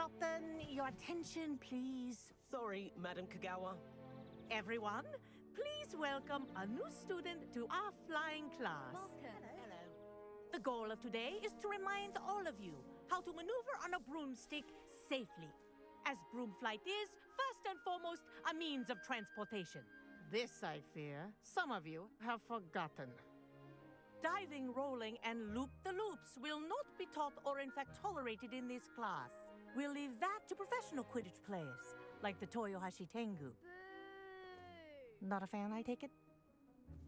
Clopton, your attention, please. Sorry, Madam Kagawa. Everyone, please welcome a new student to our flying class. Hello. The goal of today is to remind all of you how to maneuver on a broomstick safely, as broom flight is, first and foremost, a means of transportation. This, I fear, some of you have forgotten. Diving, rolling, and loop-the-loops will not be taught or in fact tolerated in this class. We'll leave that to professional Quidditch players, like the Toyohashi Tengu. Not a fan, I take it?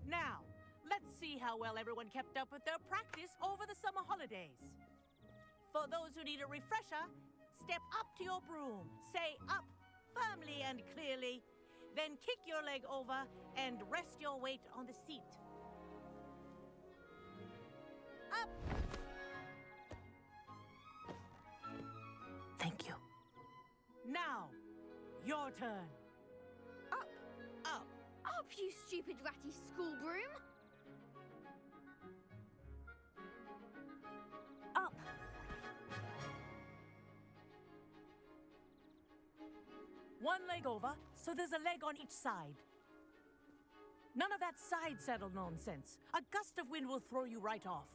Now, let's see how well everyone kept up with their practice over the summer holidays. For those who need a refresher, step up to your broom, say up firmly and clearly, then kick your leg over and rest your weight on the seat. Up! Thank you. Now, your turn. Up! Up! Up, you stupid ratty school broom! Up! One leg over, so there's a leg on each side. None of that side saddle nonsense. A gust of wind will throw you right off.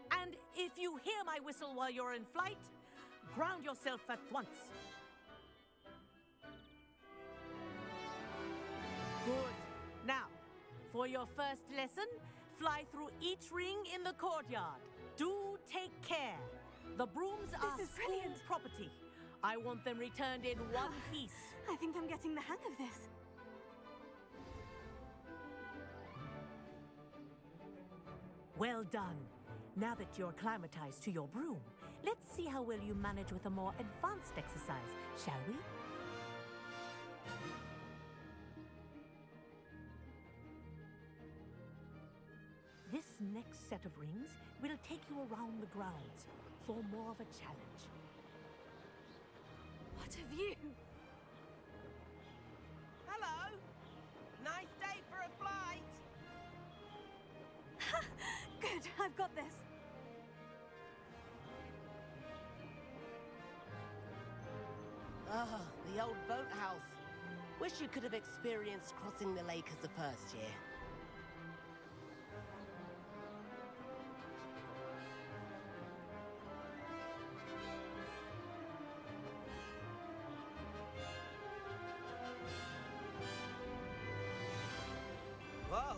And if you hear my whistle while you're in flight, ground yourself at once. Good. Now, for your first lesson, fly through each ring in the courtyard. Do take care. The brooms are school property. I want them returned in one piece. I think I'm getting the hang of this. Well done. Now that you're acclimatized to your broom, let's see how well you manage with a more advanced exercise, shall we? This next set of rings will take you around the grounds for more of a challenge. What have you? Hello! Nice day for a flight! Good, I've got this. Ah, the old boathouse. Wish you could have experienced crossing the lake as a first year. Whoa!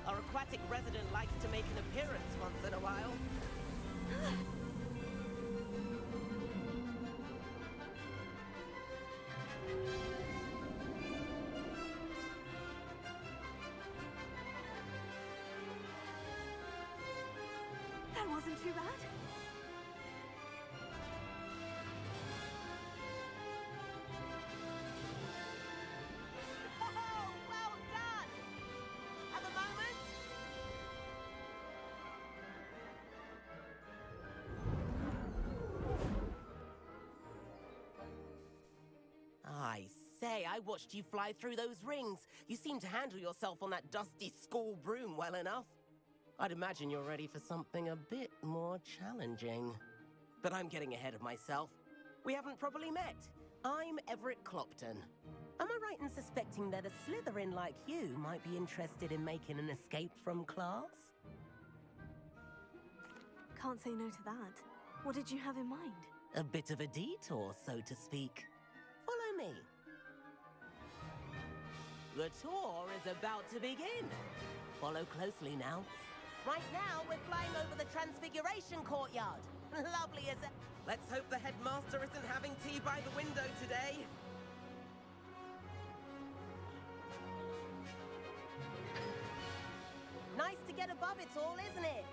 Our aquatic resident likes to make an appearance once in a while. That wasn't too bad. Oh, well done! Have a moment? I say, I watched you fly through those rings. You seem to handle yourself on that dusty school broom well enough. I'd imagine you're ready for something a bit more challenging. But I'm getting ahead of myself. We haven't properly met. I'm Everett Clopton. Am I right in suspecting that a Slytherin like you might be interested in making an escape from class? Can't say no to that. What did you have in mind? A bit of a detour, so to speak. Follow me. The tour is about to begin. Follow closely now. Right now, we're flying over the Transfiguration Courtyard. Lovely, is it? Let's hope the headmaster isn't having tea by the window today. Nice to get above it all, isn't it?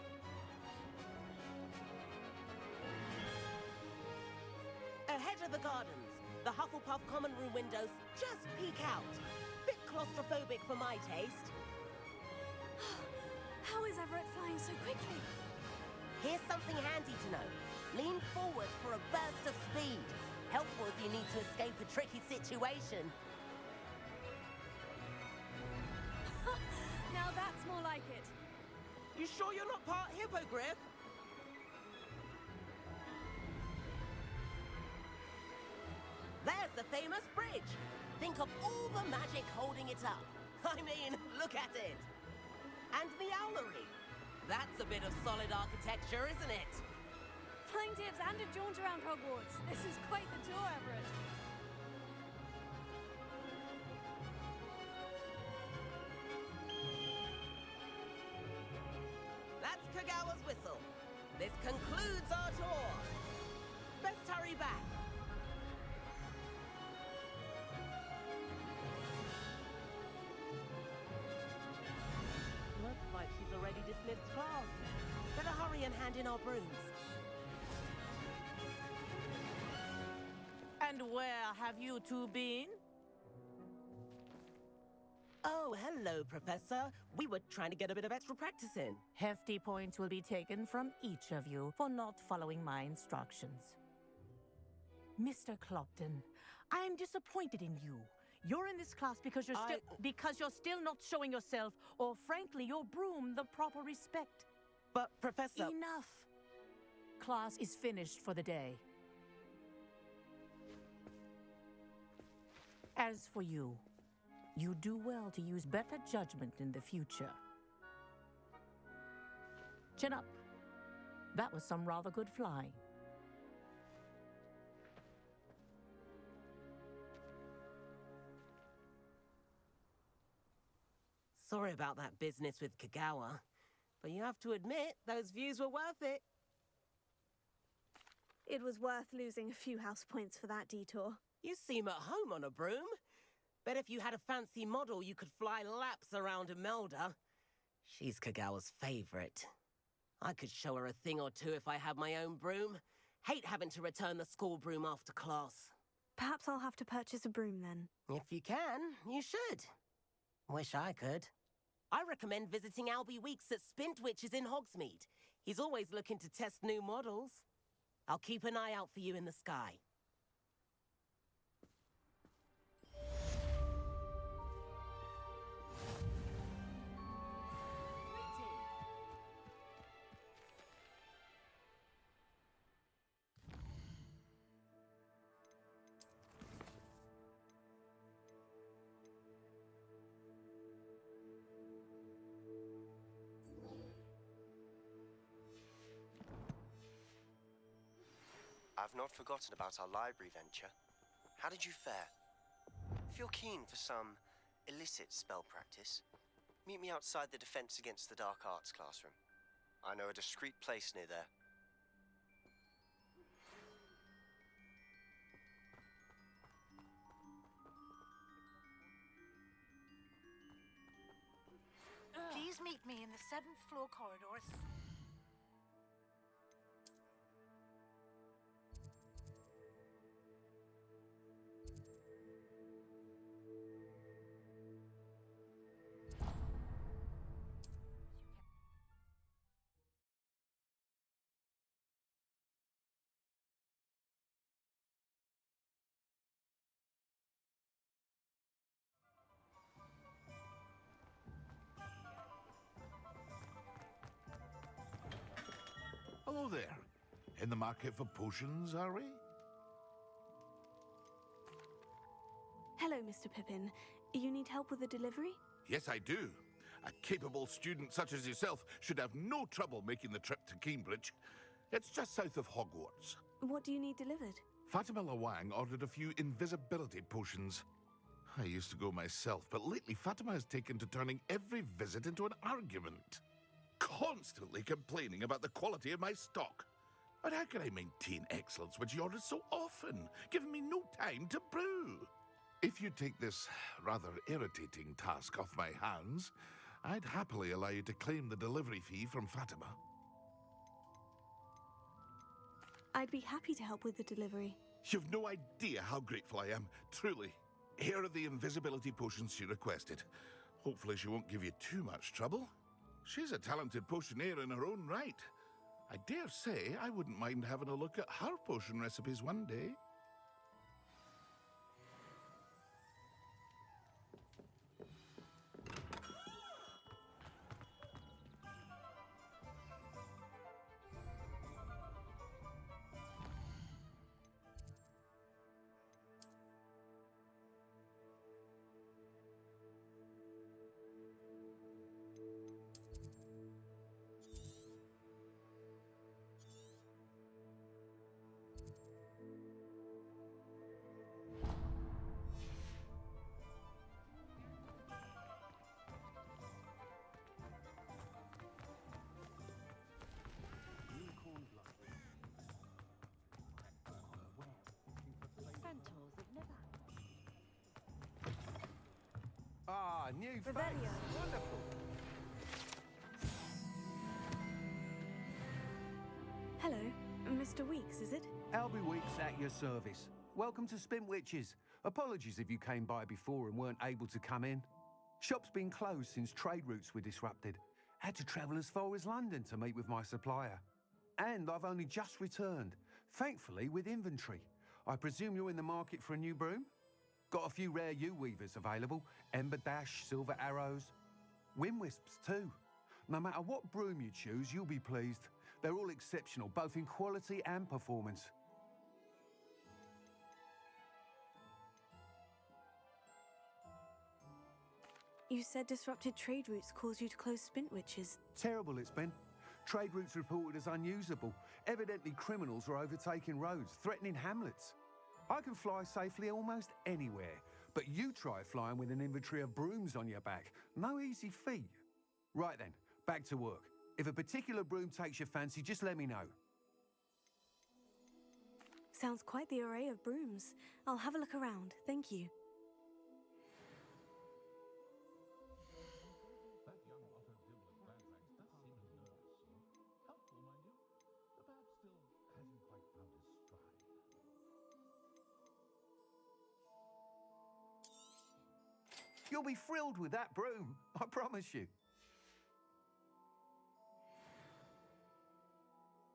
Ahead of the gardens, the Hufflepuff common room windows just peek out. Bit claustrophobic for my taste. How is Everett flying so quickly? Here's something handy to know. Lean forward for a burst of speed. Helpful if you need to escape a tricky situation. Now that's more like it. You sure you're not part hippogriff? There's the famous bridge. Think of all the magic holding it up. I mean, look at it. And the owlery. That's a bit of solid architecture, isn't it? Flying tips and a jaunt around Hogwarts. This is quite the tour, Everett. That's Kagawa's whistle. This concludes our tour. Best hurry back. Looks like she's already dismissed class. Better hurry and hand in our brooms. And where have you two been? Oh, hello, Professor. We were trying to get a bit of extra practice in. Hefty points will be taken from each of you for not following my instructions. Mr. Clopton, I am disappointed in you. You're in this class because you're still not showing yourself, or frankly, your broom the proper respect. But, Professor... Enough. Class is finished for the day. As for you, you do well to use better judgment in the future. Chin up. That was some rather good flying. Sorry about that business with Kagawa, but you have to admit, those views were worth it. It was worth losing a few house points for that detour. You seem at home on a broom. Bet if you had a fancy model, you could fly laps around Imelda. She's Kagawa's favorite. I could show her a thing or two if I had my own broom. Hate having to return the school broom after class. Perhaps I'll have to purchase a broom then. If you can, you should. Wish I could. I recommend visiting Albie Weeks at Spintwitches in Hogsmeade. He's always looking to test new models. I'll keep an eye out for you in the sky. I've not forgotten about our library venture. How did you fare? If you're keen for some illicit spell practice, meet me outside the Defense Against the Dark Arts classroom. I know a discreet place near there. Please meet me in the 7th floor corridors. Hello there. In the market for potions, are we? Hello, Mr. Pippin. You need help with the delivery? Yes, I do. A capable student such as yourself should have no trouble making the trip to Cambridge. It's just south of Hogwarts. What do you need delivered? Fatima Lawang ordered a few invisibility potions. I used to go myself, but lately Fatima has taken to turning every visit into an argument. Constantly complaining about the quality of my stock. But how can I maintain excellence when she orders so often, giving me no time to brew? If you take this rather irritating task off my hands, I'd happily allow you to claim the delivery fee from Fatima. I'd be happy to help with the delivery. You've no idea how grateful I am, truly. Here are the invisibility potions she requested. Hopefully she won't give you too much trouble. She's a talented potioneer in her own right. I dare say I wouldn't mind having a look at her potion recipes one day. Ah, new face. Revelio. Wonderful. Hello, Mr. Weeks, is it? Albie Weeks at your service. Welcome to Spintwitches. Apologies if you came by before and weren't able to come in. Shop's been closed since trade routes were disrupted. Had to travel as far as London to meet with my supplier. And I've only just returned, thankfully with inventory. I presume you're in the market for a new broom? Got a few rare U-weavers available. Ember Dash, Silver Arrows. Wind Wisps too. No matter what broom you choose, you'll be pleased. They're all exceptional, both in quality and performance. You said disrupted trade routes caused you to close Spintwitches. Terrible it's been. Trade routes reported as unusable. Evidently criminals are overtaking roads, threatening hamlets. I can fly safely almost anywhere, but you try flying with an inventory of brooms on your back. No easy feat. Right then, back to work. If a particular broom takes your fancy, just let me know. Sounds quite the array of brooms. I'll have a look around, thank you. You'll be thrilled with that broom, I promise you.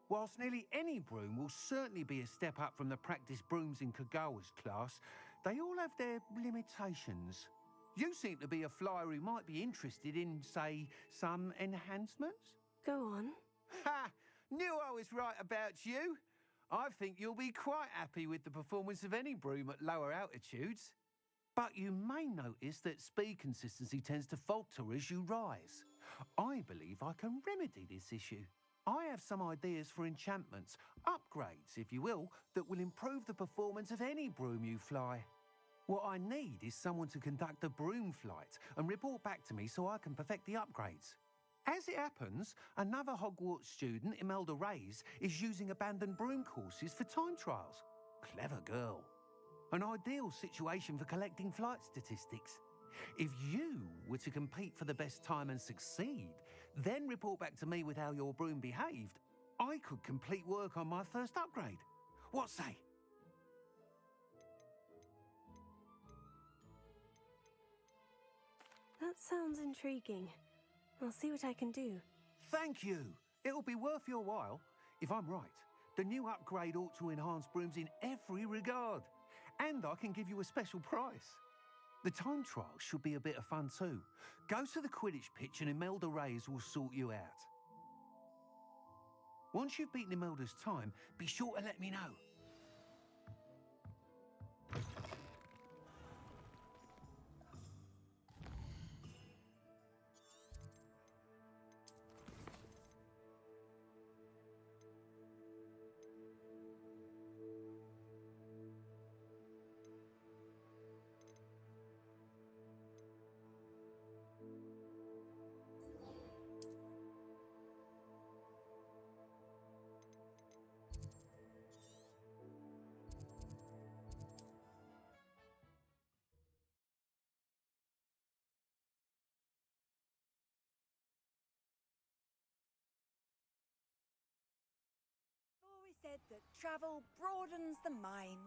Whilst nearly any broom will certainly be a step up from the practice brooms in Kagawa's class, they all have their limitations. You seem to be a flyer who might be interested in, say, some enhancements? Go on. Ha! Knew I was right about you. I think you'll be quite happy with the performance of any broom at lower altitudes. But you may notice that speed consistency tends to falter as you rise. I believe I can remedy this issue. I have some ideas for enchantments, upgrades, if you will, that will improve the performance of any broom you fly. What I need is someone to conduct a broom flight and report back to me so I can perfect the upgrades. As it happens, another Hogwarts student, Imelda Reyes, is using abandoned broom courses for time trials. Clever girl. An ideal situation for collecting flight statistics. If you were to compete for the best time and succeed, then report back to me with how your broom behaved, I could complete work on my first upgrade. What say? That sounds intriguing. I'll see what I can do. Thank you. It'll be worth your while. If I'm right, the new upgrade ought to enhance brooms in every regard. And I can give you a special price. The time trial should be a bit of fun too. Go to the Quidditch pitch and Imelda Reyes will sort you out. Once you've beaten Imelda's time, be sure to let me know. Always said that travel broadens the mind.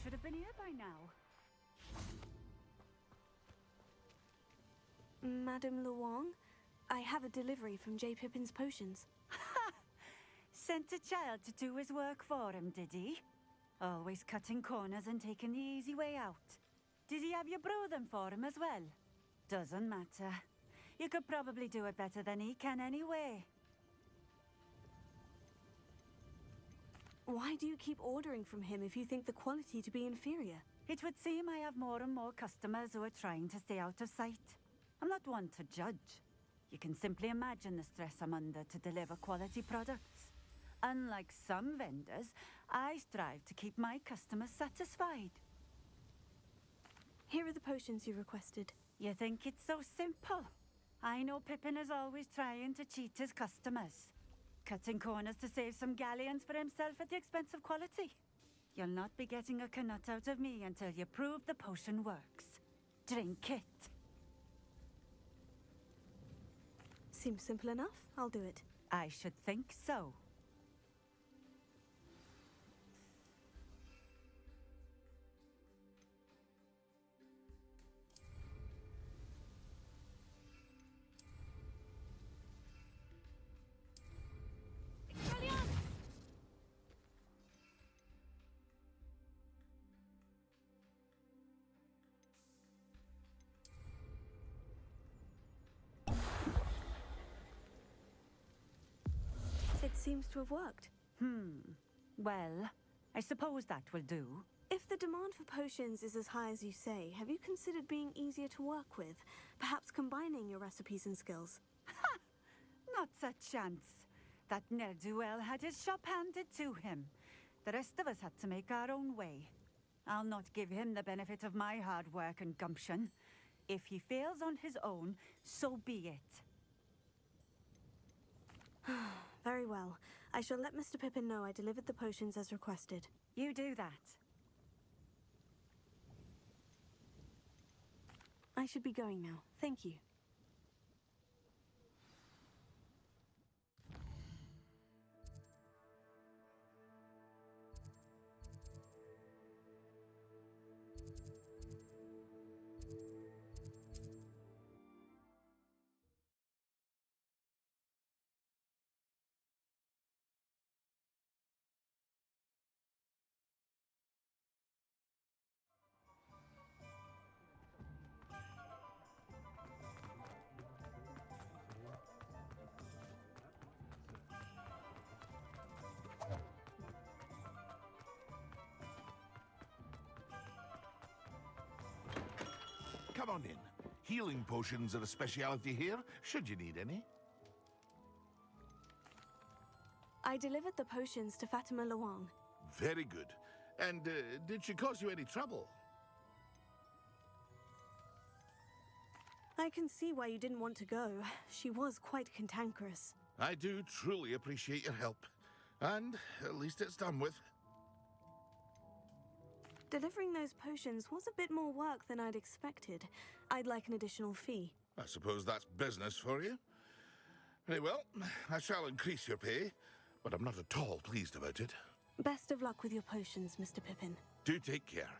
should have been here by now. Madame Luong, I have a delivery from J. Pippin's potions. Sent a child to do his work for him, did he? Always cutting corners and taking the easy way out. Did he have you brew them for him as well? Doesn't matter. You could probably do it better than he can anyway. Why do you keep ordering from him if you think the quality to be inferior? It would seem I have more and more customers who are trying to stay out of sight. I'm not one to judge. You can simply imagine the stress I'm under to deliver quality products. Unlike some vendors, I strive to keep my customers satisfied. Here are the potions you requested. You think it's so simple? I know Pippin is always trying to cheat his customers. Cutting corners to save some galleons for himself at the expense of quality. You'll not be getting a knut out of me until you prove the potion works. Drink it. Seems simple enough. I'll do it. I should think so. It seems to have worked. Well, I suppose that will do. If the demand for potions is as high as you say, have you considered being easier to work with? Perhaps combining your recipes and skills? Not a chance. That ne'er-do-well had his shop handed to him. The rest of us had to make our own way. I'll not give him the benefit of my hard work and gumption. If he fails on his own, so be it. Very well. I shall let Mr. Pippin know I delivered the potions as requested. You do that. I should be going now. Thank you. Come on in. Healing potions are a speciality here, should you need any. I delivered the potions to Fatima Luong. Very good. And did she cause you any trouble? I can see why you didn't want to go. She was quite cantankerous. I do truly appreciate your help. And at least it's done with. Delivering those potions was a bit more work than I'd expected. I'd like an additional fee. I suppose that's business for you. Very well, I shall increase your pay, but I'm not at all pleased about it. Best of luck with your potions, Mr. Pippin. Do take care.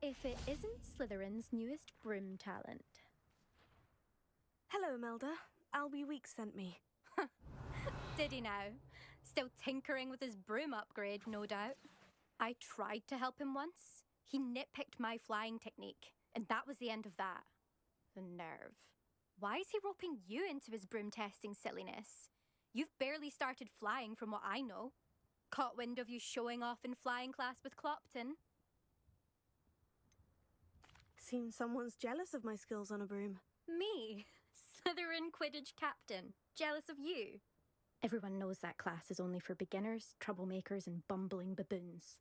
If it isn't Slytherin's newest broom talent. Hello, Melda. Albie Weeks sent me. Did he now? Still tinkering with his broom upgrade, no doubt. I tried to help him once. He nitpicked my flying technique, and that was the end of that. The nerve. Why is he roping you into his broom testing silliness? You've barely started flying from what I know. Caught wind of you showing off in flying class with Clopton. Seems someone's jealous of my skills on a broom. Me? Slytherin Quidditch captain. Jealous of you? Everyone knows that class is only for beginners, troublemakers, and bumbling baboons.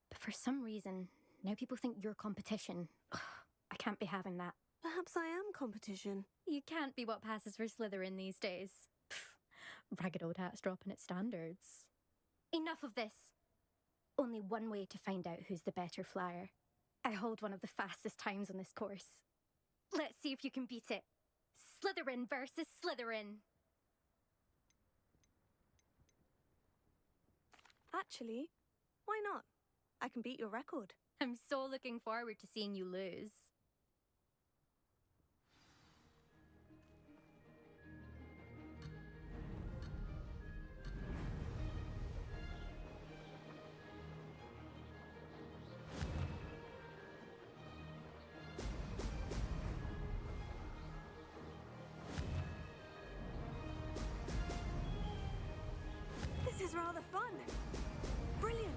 But for some reason, now people think you're competition. I can't be having that. Perhaps I am competition. You can't be what passes for Slytherin these days. Ragged old hat's dropping its standards. Enough of this. Only one way to find out who's the better flyer. I hold one of the fastest times on this course. Let's see if you can beat it. Slytherin versus Slytherin. Actually, why not? I can beat your record. I'm so looking forward to seeing you lose. This is rather fun. Brilliant.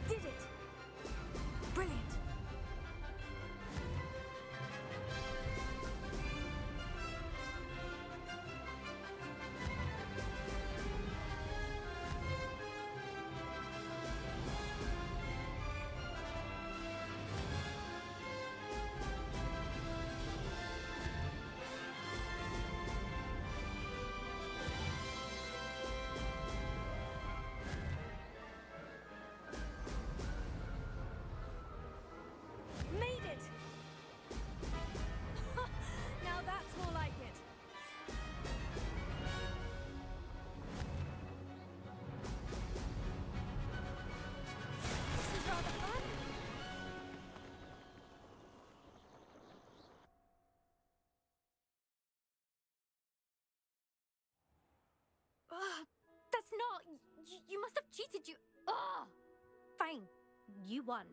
Did it. Brilliant. Made it! Now that's more like it. This is rather fun. That's not... You must have cheated, you... Ugh! Fine. You won.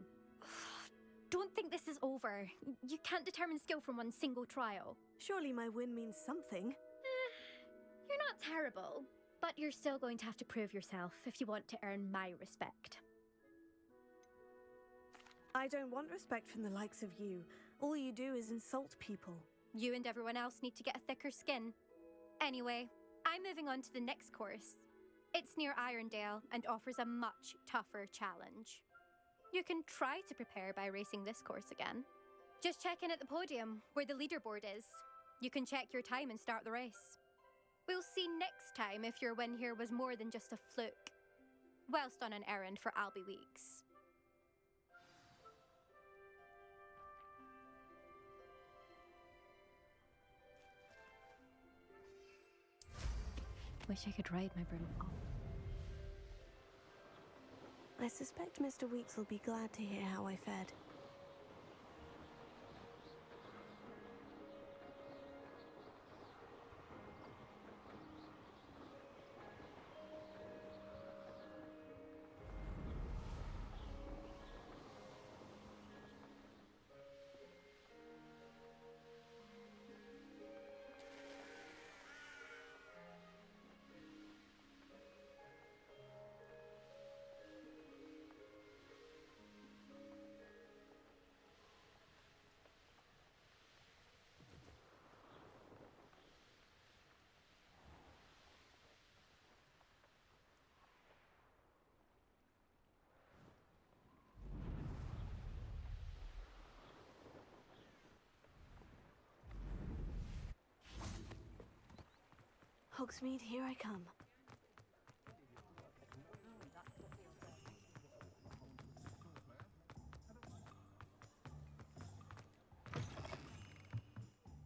Don't think this is over. You can't determine skill from one single trial. Surely my win means something. You're not terrible, but you're still going to have to prove yourself if you want to earn my respect. I don't want respect from the likes of you. All you do is insult people. You and everyone else need to get a thicker skin. Anyway, I'm moving on to the next course. It's near Irondale and offers a much tougher challenge. You can try to prepare by racing this course again. Just check in at the podium, where the leaderboard is. You can check your time and start the race. We'll see next time if your win here was more than just a fluke. Whilst on an errand for Albie Weeks. Wish I could ride my broom. I suspect Mr. Weeks will be glad to hear how I fared. Hogsmeade, here I come.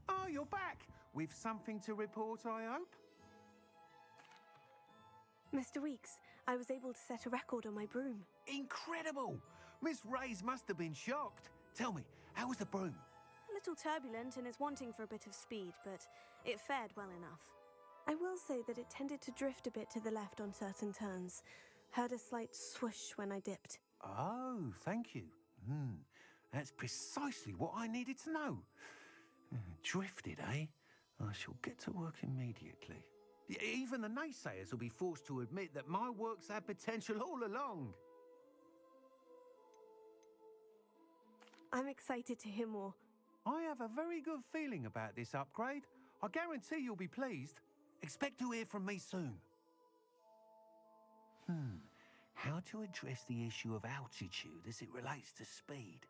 Oh, you're back! With something to report, I hope? Mr. Weeks, I was able to set a record on my broom. Incredible! Miss Reyes must have been shocked. Tell me, how was the broom? A little turbulent and is wanting for a bit of speed, but it fared well enough. I will say that it tended to drift a bit to the left on certain turns. Heard a slight swoosh when I dipped. Oh, thank you. That's precisely what I needed to know. Drifted, eh? I shall get to work immediately. Even the naysayers will be forced to admit that my work's had potential all along. I'm excited to hear more. I have a very good feeling about this upgrade. I guarantee you'll be pleased. Expect to hear from me soon. How to address the issue of altitude as it relates to speed?